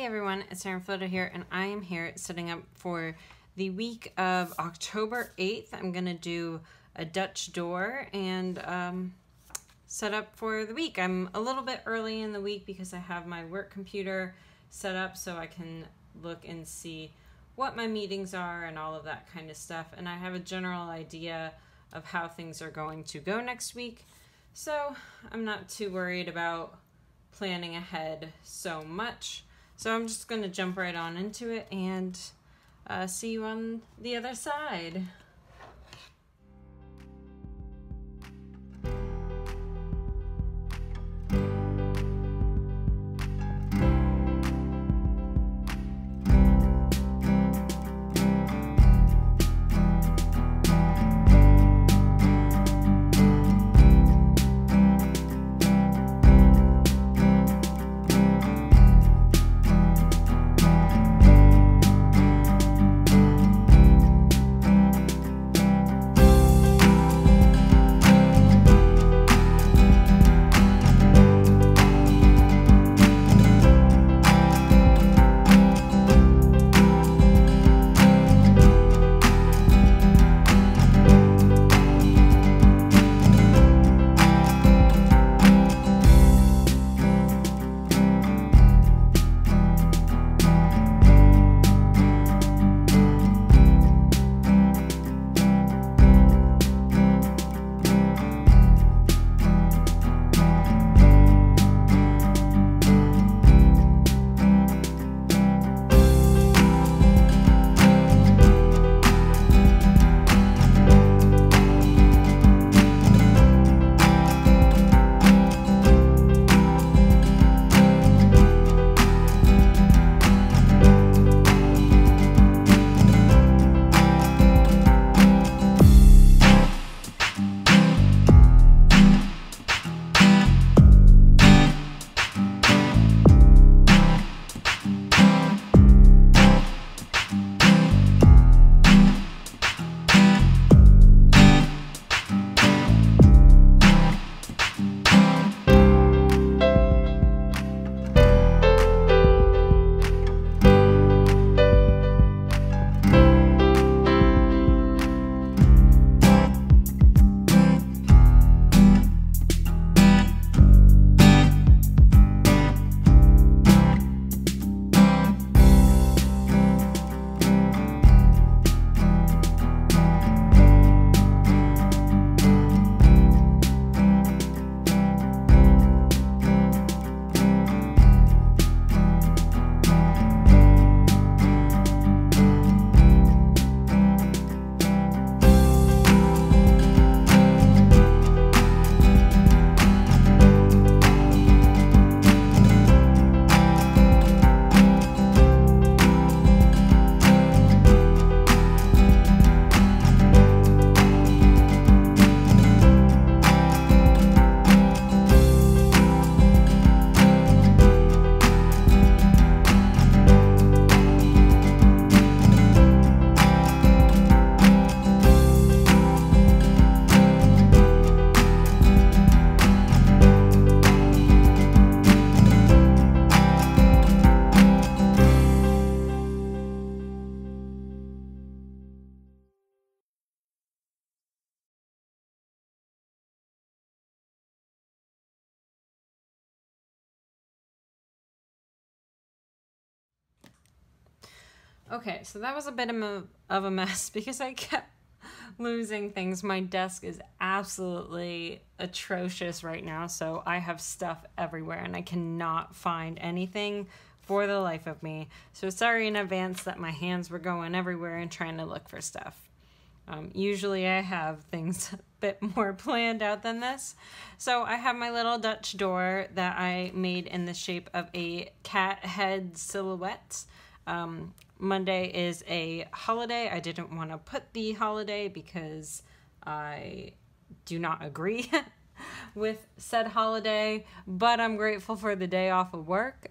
Hey everyone, it's Sarah Floto here, and I am here setting up for the week of October 8th. I'm going to do a Dutch door and set up for the week. I'm a little bit early in the week because I have my work computer set up so I can look and see what my meetings are and all of that kind of stuff. And I have a general idea of how things are going to go next week. So I'm not too worried about planning ahead so much. So I'm just going to jump right on into it and see you on the other side. Okay, so that was a bit of a mess because I kept losing things. My desk is absolutely atrocious right now, so I have stuff everywhere and I cannot find anything for the life of me. So sorry in advance that my hands were going everywhere and trying to look for stuff. Usually I have things a bit more planned out than this. So I have my little Dutch door that I made in the shape of a cat head silhouette. Monday is a holiday. I didn't want to put the holiday because I do not agree with said holiday, but I'm grateful for the day off of work.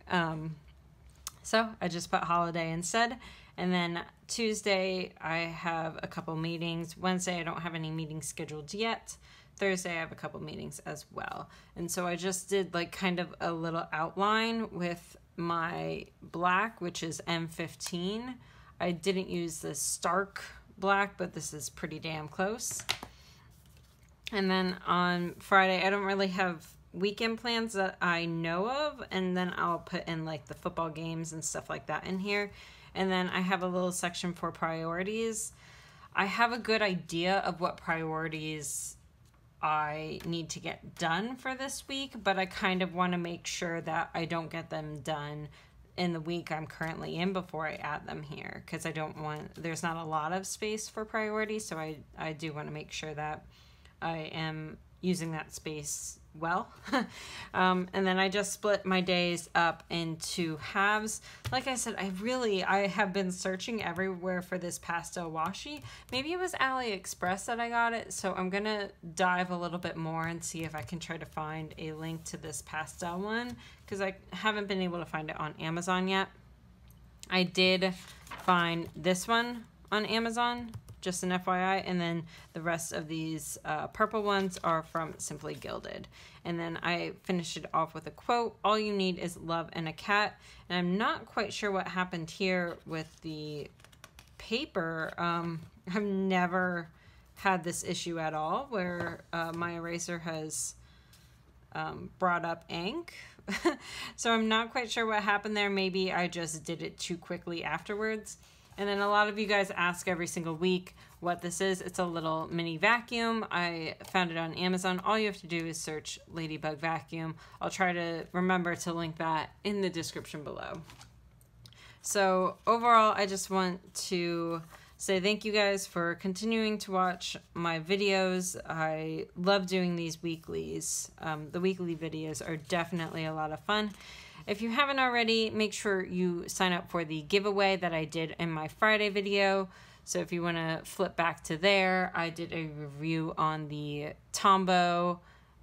So I just put holiday instead. And then Tuesday I have a couple meetings. Wednesday I don't have any meetings scheduled yet. Thursday I have a couple meetings as well. And so I just did like kind of a little outline with my black, which is M15. I didn't use the stark black, but this is pretty damn close. And then on Friday, I don't really have weekend plans that I know of, and then I'll put in like the football games and stuff like that in here. And then I have a little section for priorities. I have a good idea of what priorities I need to get done for this week, but I kind of want to make sure that I don't get them done in the week I'm currently in before I add them here, because I don't want, there's not a lot of space for priorities, so I do want to make sure that I am using that space well. And then I just split my days up into halves. Like I said, I have been searching everywhere for this pastel washi. Maybe it was AliExpress that I got it, so I'm gonna dive a little bit more and see if I can try to find a link to this pastel one, because I haven't been able to find it on Amazon yet. I did find this one on Amazon, just an FYI, and then the rest of these purple ones are from Simply Gilded. And then I finished it off with a quote: all you need is love and a cat. And I'm not quite sure what happened here with the paper. I've never had this issue at all where my eraser has brought up ink. So I'm not quite sure what happened there. Maybe I just did it too quickly afterwards. And then a lot of you guys ask every single week what this is. It's a little mini vacuum. I found it on Amazon. All you have to do is search Ladybug Vacuum. I'll try to remember to link that in the description below. So overall, I just want to say thank you guys for continuing to watch my videos. I love doing these weeklies. The weekly videos are definitely a lot of fun. If you haven't already, make sure you sign up for the giveaway that I did in my Friday video. So if you want to flip back to there, I did a review on the Tombow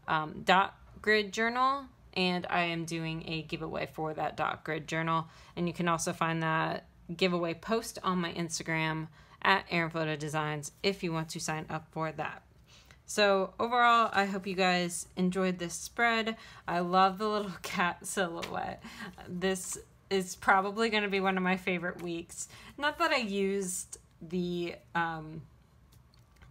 dot grid journal, and I am doing a giveaway for that dot grid journal. And you can also find that giveaway post on my Instagram at Photo Designs if you want to sign up for that. So overall, I hope you guys enjoyed this spread. I love the little cat silhouette. This is probably going to be one of my favorite weeks. Not that I used the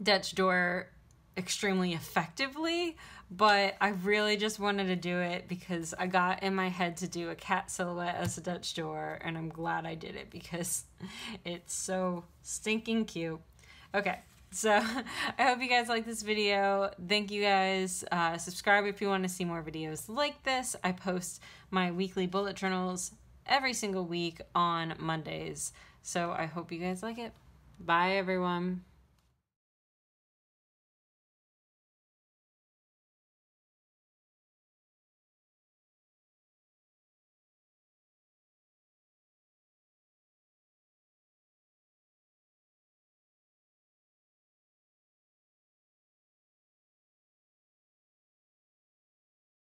Dutch door extremely effectively, but I really just wanted to do it because I got in my head to do a cat silhouette as a Dutch door, and I'm glad I did it because it's so stinking cute. Okay. So I hope you guys like this video. Thank you guys. Subscribe if you want to see more videos like this. I post my weekly bullet journals every single week on Mondays. So I hope you guys like it. Bye, everyone.